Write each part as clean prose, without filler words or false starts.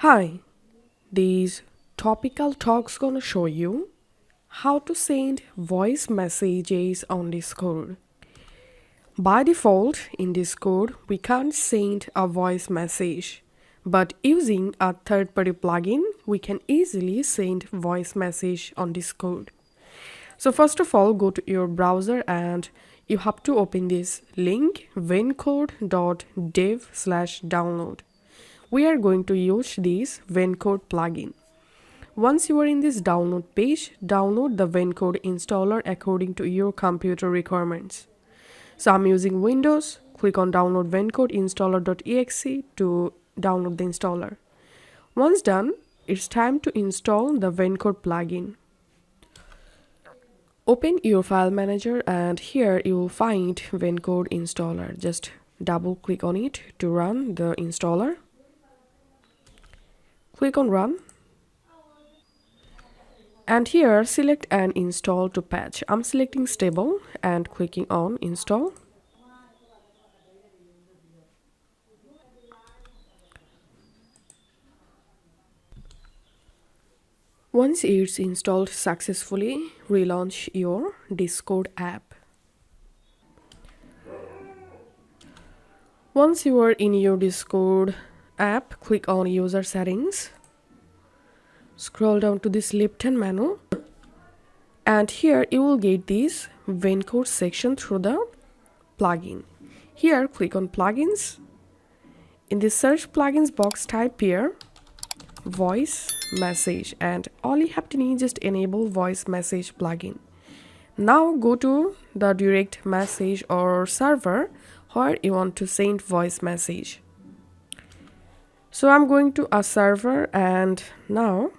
Hi, these topical talks gonna show you how to send voice messages on Discord. By default, in Discord, we can't send a voice message, but using a third-party plugin, we can easily send voice message on Discord. So first of all, go to your browser and you have to open this link vencode.dev/download. We are going to use this Vencode plugin. Once you are in this download page, download the Vencode installer according to your computer requirements. So I'm using Windows, click on download Vencode installer.exe to download the installer. Once done, it's time to install the Vencode plugin. Open your file manager and here you will find Vencode installer. Just double click on it to run the installer. Click on run. And here select and install to patch. I'm selecting stable and clicking on install. Once it's installed successfully, relaunch your Discord app. Once you are in your Discord app, click on user settings. Scroll down to this left-hand menu. And here you will get this Vencode section through the plugin. Here click on plugins. In the search plugins box type here voice message and all you have to need just enable voice message plugin. Now go to the direct message or server where you want to send voice message. So I'm going to a server and now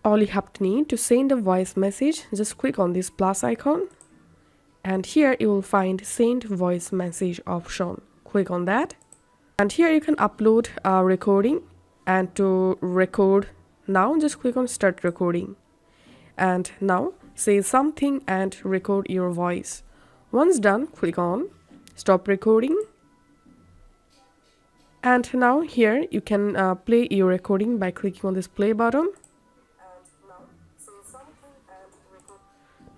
all you have to need to send a voice message, just click on this plus icon and here you will find send voice message option. Click on that and here you can upload a recording and to record now just click on start recording and now say something and record your voice. Once done, click on stop recording and now here you can play your recording by clicking on this play button.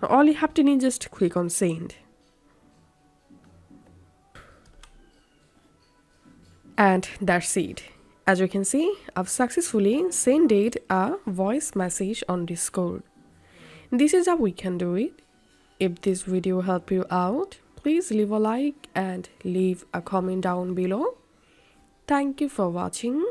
Now all you have to need just click on send. And that's it. As you can see, I've successfully sent a voice message on Discord. This is how we can do it. If this video helped you out, please leave a like and leave a comment down below. Thank you for watching.